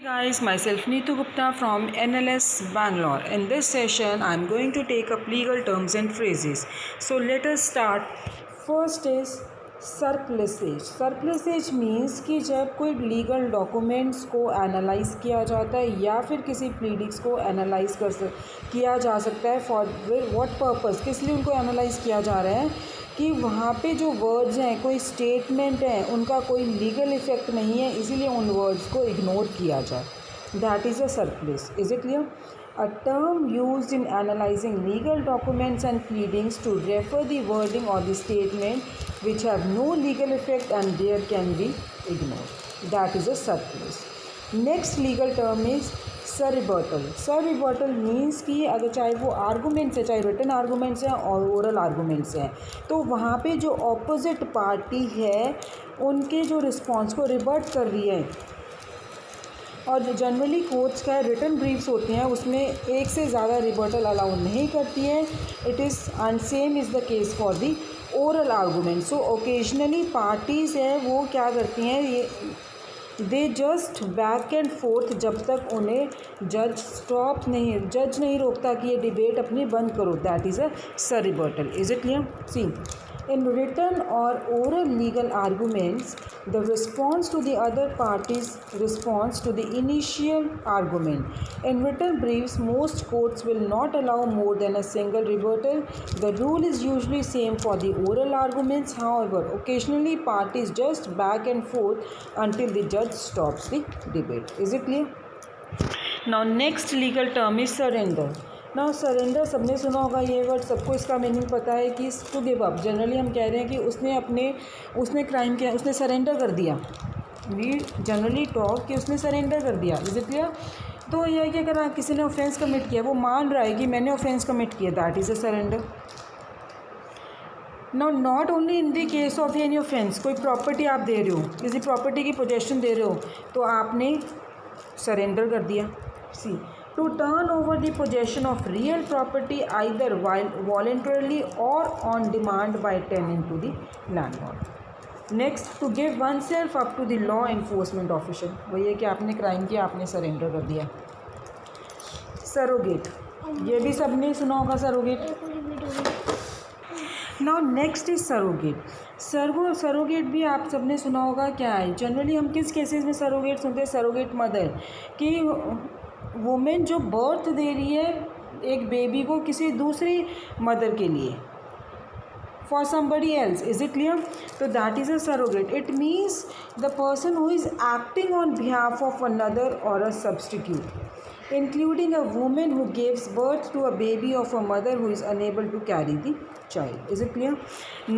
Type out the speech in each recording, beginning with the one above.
Guys, myself Neetu Gupta from NLS Bangalore. In this session, I am going to take up legal terms and phrases. So let us start. First is surpluses. Surpluses means कि जब कोई legal documents को analyse किया जाता है या फिर किसी प्लीडिंग्स को एनालाइज किया जा सकता है. फॉर व्हाट पर्पस, किस लिए उनको एनालाइज किया जा रहा है कि वहाँ पे जो वर्ड्स हैं, कोई स्टेटमेंट है, उनका कोई लीगल इफेक्ट नहीं है, इसीलिए उन वर्ड्स को इग्नोर किया जाए. That is a surplus. Is it clear? A term used in analyzing legal documents and pleadings to refer the wording or the statement which have no legal effect and there can be ignored. That is a surplus. Next legal term is surrebuttal. Surrebuttal means कि अगर चाहे वो arguments है, चाहे written arguments हैं और oral arguments हैं, तो वहाँ पे जो ऑपोजिट पार्टी है उनके जो रिस्पॉन्स को रिबर्ट कर रही है. और जो जनरली कोर्ट्स का रिटन ब्रीफ्स होते हैं उसमें एक से ज़्यादा रिबर्टल अलाउ नहीं करती है. It is and same is the case for the oral argument. So occasionally parties हैं वो क्या करती हैं, ये they just back and fourth जब तक उन्हें जज नहीं रोकता कि ये डिबेट अपनी बंद करो. That is a surrebuttal. Is it clear? See, in written or oral legal arguments, the response to the other party's response to the initial argument. In written briefs, most courts will not allow more than a single rebuttal. The rule is usually same for the oral arguments. However, occasionally parties just back and forth until the judge stops the debate. Is it clear? Now, next legal term is surrender. ना surrender सबने सुना होगा ये word, सबको इसका meaning पता है कि टू गिव अप. जनरली हम कह रहे हैं कि उसने क्राइम किया, उसने सरेंडर कर दिया. वी जनरली टॉक कि उसने सरेंडर कर दिया. Is it clear? तो यह है कि अगर किसी ने ऑफेंस कमिट किया, वो मान रहा है कि मैंने ऑफेंस कमिट किया, that is a surrender. Now not only in the case of any offence. कोई प्रॉपर्टी आप दे रहे हो, किसी प्रॉपर्टी की पोजेशन दे रहे हो, तो आपने सरेंडर कर दिया. सी, to turn over the possession of real property either while voluntarily or on demand by tenant to the landlord. Next, to give oneself up to the law enforcement official. वही है कि आपने क्राइम किया, आपने surrender कर दिया. Surrogate, ये भी सबने सुना होगा surrogate. Now next is surrogate. Surrogate भी आप सबने सुना होगा क्या है. जनरली हम किस केसेस में सरोगेट सुनते हैं? सरोगेट मदर, कि वुमेन जो बर्थ दे रही है एक बेबी को किसी दूसरी मदर के लिए, for somebody else. Is it clear? तो that is a surrogate. It means the person who is acting on behalf of another और a substitute, including a woman who gives birth to a baby of a mother who is unable to carry the child. Is it clear?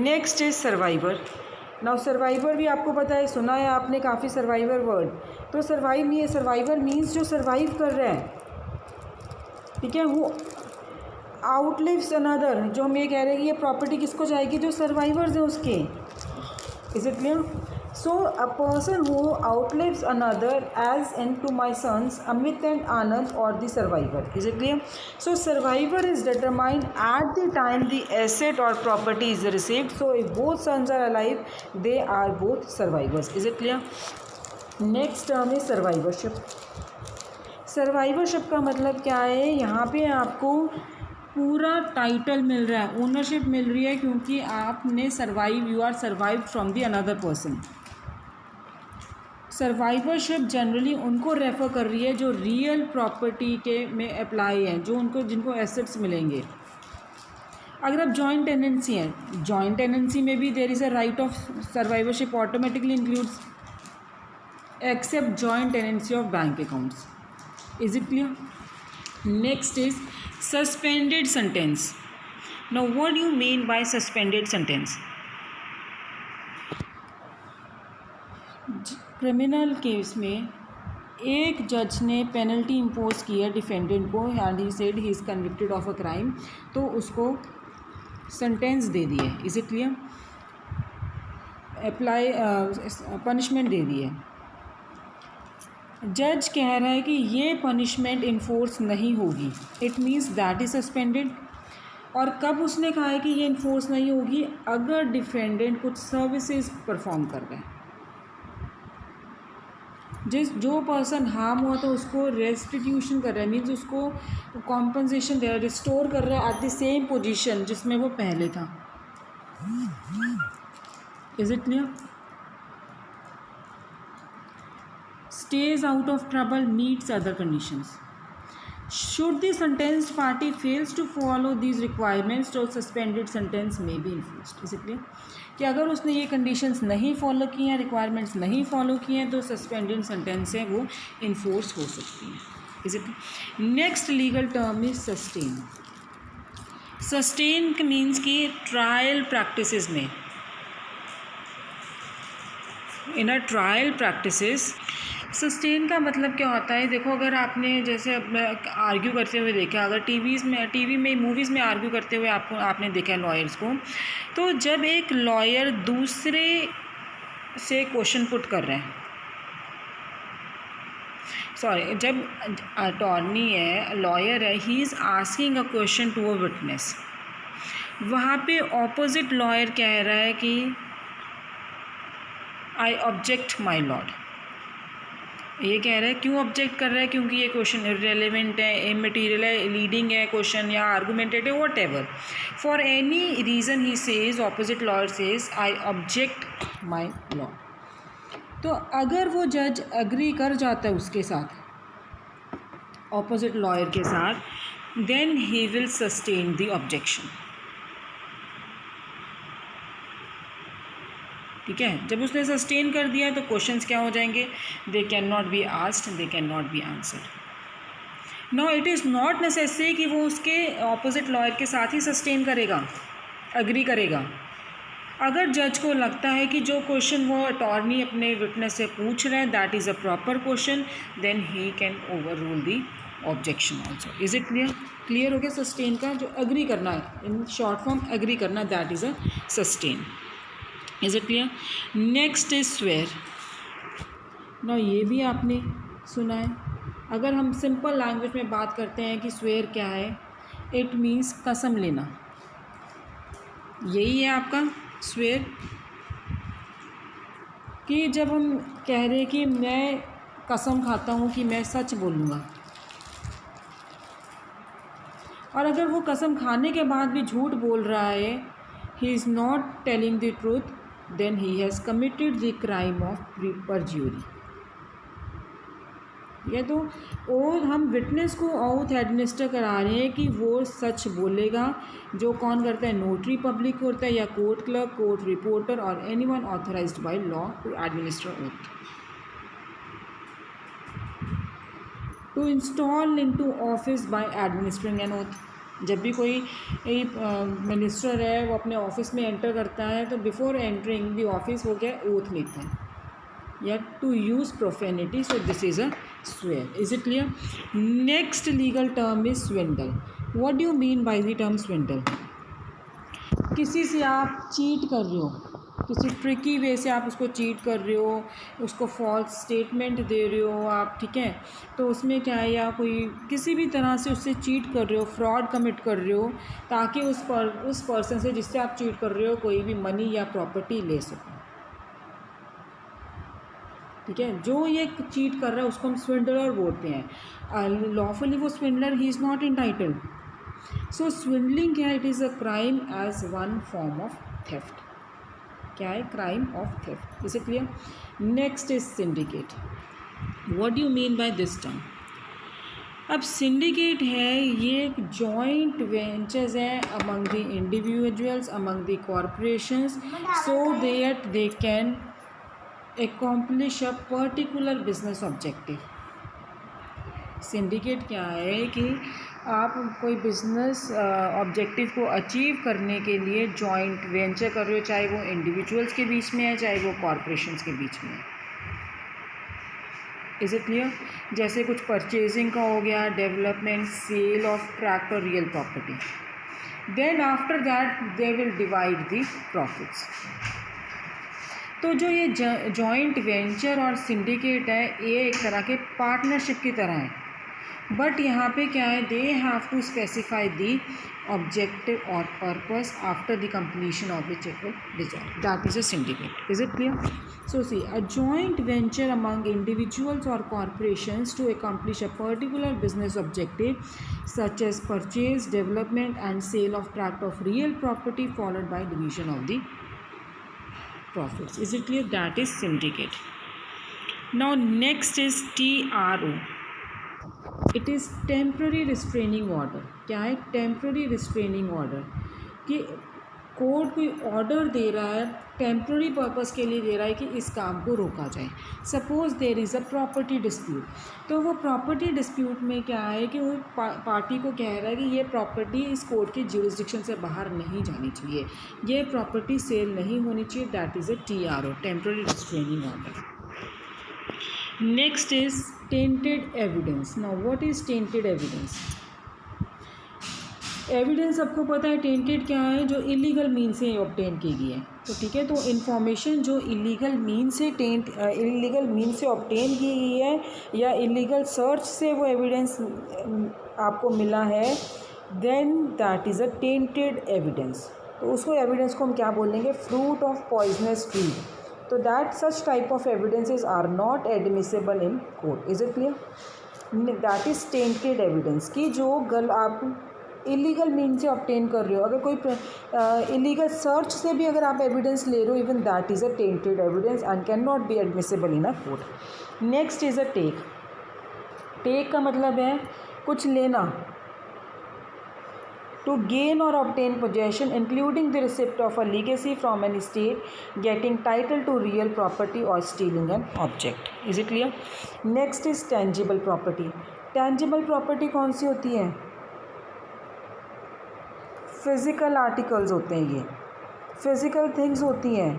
Next is survivor. Now survivor भी आपको पता है, सुना है आपने काफ़ी survivor word. तो survivor means जो सर्वाइव कर रहा है, ठीक है, वो आउटलिव्स अनदर. जो हम ये कह रहे हैं कि ये प्रॉपर्टी किसको जाएगी? जो सर्वाइवर्स हैं उसके. Is it clear? So, a person who outlives another, as in to my sons Amit and Anand, or the survivor. Is it clear? So, survivor is determined at the time the asset or property is received. So, if both sons are alive, they are both survivors. Is it clear? Next term is survivorship. Survivorship का मतलब क्या है? यहाँ पे आपको पूरा title मिल रहा है, ओनरशिप मिल रही है, क्योंकि आपने survive, you are survive from the another person. Survivorship generally उनको रेफ़र कर रही है जो रियल प्रॉपर्टी के में अप्लाई है, जिनको एसेट्स मिलेंगे. अगर आप जॉइंट टेनेंसी हैं, जॉइंट टेनेंसी में भी there is a right of survivorship automatically includes, except joint tenancy of bank accounts. Is it clear? Next is suspended sentence. Now what do you mean by suspended sentence? Criminal case में एक जज ने penalty impose की है defendant को, and he said he is convicted of a crime, तो उसको sentence दे दी है. Is it clear? Apply punishment दे दी है. जज कह रहा है कि ये पनिशमेंट इन्फोर्स नहीं होगी. It means that is suspended. और कब उसने कहा है कि ये इन्फोर्स नहीं होगी? अगर डिफेंडेंट कुछ सर्विसेज परफॉर्म कर रहे हैं. जो पर्सन हार्म हुआ था उसको रेस्टिट्यूशन कर रहा है, मीन्स उसको कॉम्पनसेशन दे रहा है, रिस्टोर कर रहा है एट द सेम पोजीशन जिसमें वो पहले था। Is it clear? Stage out of trouble meets other conditions. Should the sentenced party fails to follow these requirements, तो suspended sentence may be enforced. Is it clear? कि अगर उसने ये conditions नहीं follow की हैं, requirements नहीं follow की हैं, तो suspended sentence है वो enforce हो सकती है. Is it? Next legal term is sustain. Sustain means कि trial practices में, in a trial practices sustain का मतलब क्या होता है? देखो, अगर आपने जैसे आर्ग्यू करते हुए देखा, अगर टीवी में मूवीज़ में आर्ग्यू करते हुए आपने देखा लॉयर्स को, तो जब एक लॉयर दूसरे से क्वेश्चन पुट कर रहे हैं, जब अटॉर्नी है, लॉयर है, he is asking a question to a witness, वहाँ पे ऑपोजिट लॉयर कह रहा है कि आई ऑब्जेक्ट माई लॉर्ड। ये कह रहा है, क्यों ऑब्जेक्ट कर रहा है? क्योंकि ये क्वेश्चन इररेलेवेंट है, इमटेरियल है, लीडिंग है क्वेश्चन या argumentative, whatever, for any reason he says, opposite lawyer says I object my lord. तो अगर वो जज अग्री कर जाता है उसके साथ, ऑपोजिट लॉयर के साथ, then he will sustain the objection. ठीक है, जब उसने सस्टेन कर दिया तो क्वेश्चंस क्या हो जाएंगे? They can not be asked, they can not be answered. Now it is not necessary कि वो उसके ऑपोजिट लॉयर के साथ ही सस्टेन करेगा, अग्री करेगा। अगर जज को लगता है कि जो क्वेश्चन वो अटॉर्नी अपने विटनेस से पूछ रहे हैं that is a proper question, then he can overrule the objection also. Is it clear? Clear हो गया? सस्टेन का जो अग्री करना है, इन शॉर्ट फॉर्म अग्री करना, that is a sustain. Is it clear? Next is swear. ना ये भी आपने सुना है। अगर हम सिंपल लैंग्वेज में बात करते हैं कि स्वेयर क्या है, इट मीन्स कसम लेना। यही है आपका स्वेयर, कि जब हम कह रहे हैं कि मैं कसम खाता हूँ कि मैं सच बोलूँगा, और अगर वो कसम खाने के बाद भी झूठ बोल रहा है, he is not telling the truth, then he has committed the crime of perjury। ये तो, और हम विटनेस को ऑथ एडमिनिस्टर करा रहे हैं कि वो सच बोलेगा। जो कौन करता है? नोटरी पब्लिक होता है, या कोर्ट क्लर्क, कोर्ट रिपोर्टर, और anyone authorised by law to administer oath. To install into office by administering an oath. जब भी कोई मिनिस्टर है वो अपने ऑफिस में एंटर करता है, तो बिफोर एंटरिंग द ऑफिस वो क्या ओथ लेता है, या to use profanity. So this is a swear. Is it clear? Next legal term is swindle. What do you mean by the term swindle? किसी से आप चीट कर रहे हो, किसी ट्रिकी वे से आप उसको चीट कर रहे हो, उसको फॉल्स स्टेटमेंट दे रहे हो आप, ठीक है, तो उसमें क्या है, या कोई किसी भी तरह से उससे चीट कर रहे हो, फ्रॉड कमिट कर रहे हो, ताकि उस पर्सन से जिससे आप चीट कर रहे हो कोई भी मनी या प्रॉपर्टी ले सको। ठीक है, जो ये चीट कर रहा है उसको हम स्विंडलर बोलते हैं। लॉफुली वो swindler, he is not entitled. So swindling क्या है? It is a crime as one form of theft. क्या है? Crime of theft. Is it clear? Next is syndicate. What do you mean by this term? अब syndicate है, ये एक joint ventures है among the individuals, among the corporations, so that they can accomplish a particular business objective। Syndicate क्या है कि आप कोई बिजनेस ऑब्जेक्टिव को अचीव करने के लिए जॉइंट वेंचर कर रहे हो, चाहे वो इंडिविजुअल्स के बीच में है, चाहे वो कॉरपोरेशंस के बीच में है। Is it clear? जैसे कुछ परचेजिंग का हो गया, डेवलपमेंट, सेल ऑफ ट्रैक्ट और real property, then after that they will divide the profits. तो जो ये जॉइंट वेंचर और सिंडिकेट है, ये एक तरह के पार्टनरशिप की तरह है। बट यहाँ पे क्या है, they have to specify the objective or purpose after the completion of which it will dissolve. That is a syndicate. Is it clear? So see, a joint venture among individuals or corporations to accomplish a particular business objective such as purchase, development and sale of tract of real property followed by division of the profits. Is it clear? That is syndicate. Now next is TRO. It is temporary restraining order. क्या है? Temporary restraining order. कि court कोई order दे रहा है, temporary purpose के लिए दे रहा है कि इस काम को रोका जाए. Suppose there is a property dispute. तो वो प्रॉपर्टी डिस्प्यूट में क्या है कि वो पार्टी को कह रहा है कि ये प्रॉपर्टी इस कोर्ट की ज्यूरिसडिक्शन से बाहर नहीं जानी चाहिए, ये प्रॉपर्टी सेल नहीं होनी चाहिए. That is a TRO, temporary restraining order. Next is tainted evidence. Now what is tainted evidence? Evidence सबको पता है. टेंटेड क्या है? जो इलीगल मीन से ऑब्टेन की गई है. तो ठीक है, तो इन्फॉर्मेशन जो इलीगल मीन से ऑब्टेन की गई है या इलीगल सर्च से वो एविडेंस आपको मिला है, then that is a tainted evidence. तो उसको एविडेंस को हम क्या बोलेंगे? Fruit of poisonous tree. तो that such type of evidences are not admissible in court. Is it clear? That is tainted evidence की जो आप इलीगल मीन से ऑब्टेन कर रहे हो. अगर कोई इलीगल सर्च से भी अगर आप एविडेंस ले रहे हो, even that is a tainted evidence and cannot be admissible in a court. Next is a take. Take का मतलब है कुछ लेना. To gain or obtain possession, including the receipt of a legacy from an estate, getting title to real property or stealing an object. Is it clear? Next is tangible property. Tangible property कौन सी होती है? Physical articles होते हैं. ये physical things होती हैं.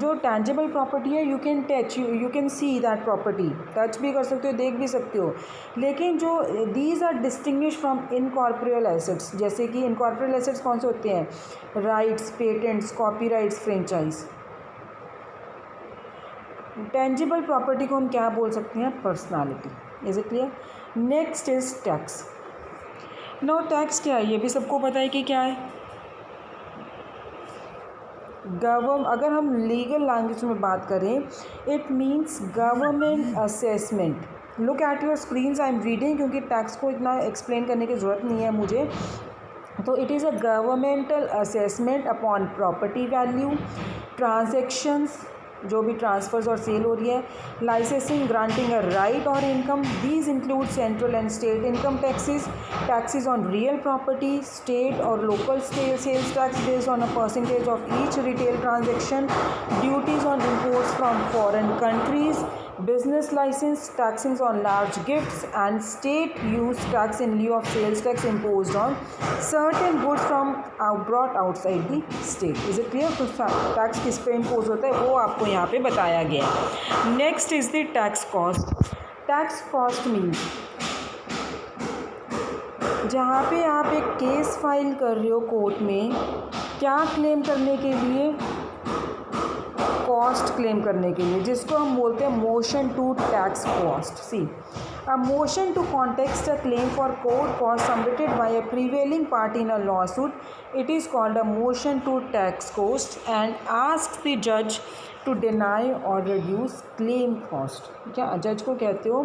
जो tangible property है, you can touch, you can see that property. Touch भी कर सकते हो, देख भी सकते हो. लेकिन जो these are distinguish from incorporeal assets. जैसे कि इनकॉर्पोरियल एसेट्स कौन से होते हैं? Rights, patents, copyrights, franchise. Tangible property को हम क्या बोल सकते हैं? Personality. Is it clear? Next is tax. No tax क्या है? ये भी सबको पता है कि क्या है. अगर हम लीगल लैंग्वेज में बात करें, it means government assessment. Look at your screens, I am reading, क्योंकि टैक्स को इतना एक्सप्लेन करने की ज़रूरत नहीं है मुझे. तो it is a governmental assessment upon property value, transactions, जो भी ट्रांसफ़र्स और सेल हो रही है, लाइसेंसिंग, ग्रांटिंग अ राइट और income. These include central and state income taxes, taxes on real property, state और local sales tax based on a percentage of each retail transaction, duties on imports from foreign countries, business license, taxes on large gifts and state use tax in lieu of sales tax imposed on certain goods from brought outside the state. Is it clear? तो tax किस पे impose होता है वो आपको यहाँ पे बताया गया है. Next is the tax cost. Tax cost means जहाँ पे आप एक केस फाइल कर रहे हो कोर्ट में, क्या क्लेम करने के लिए? कॉस्ट क्लेम करने के लिए, जिसको हम बोलते हैं motion to tax cost. See, a motion to context a claim for court cost submitted by a prevailing party in a lawsuit, it is called a motion to tax cost and ask the जज to deny or reduce claim cost. क्या जज को कहते हो,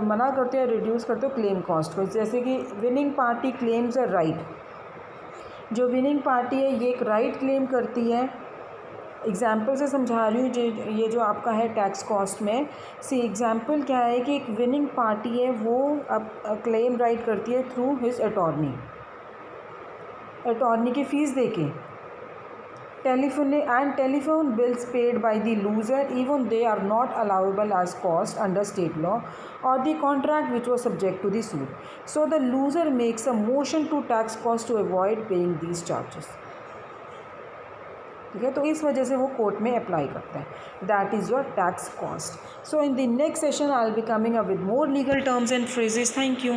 मना करते हो, reduce करते हो क्लेम कॉस्ट को. जैसे कि winning party claims a right. जो विनिंग पार्टी है ये एक राइट क्लेम करती है. एग्जाम्पल से समझा रही हूँ ये जो आपका है टैक्स कॉस्ट में. सी एग्जाम्पल क्या है कि एक विनिंग पार्टी है, वो अब क्लेम राइट करती है थ्रू हिज अटॉर्नी. अटॉर्नी की फ़ीस देके telephone bills paid by the loser even they are not allowable as cost under state law और the contract which was subject to the suit. So the loser makes a motion to tax cost to avoid paying these charges. ठीक है, तो इस वजह से वो court में apply करता है. That is your tax cost. So in the next session I will be coming up with more legal terms and phrases. Thank you.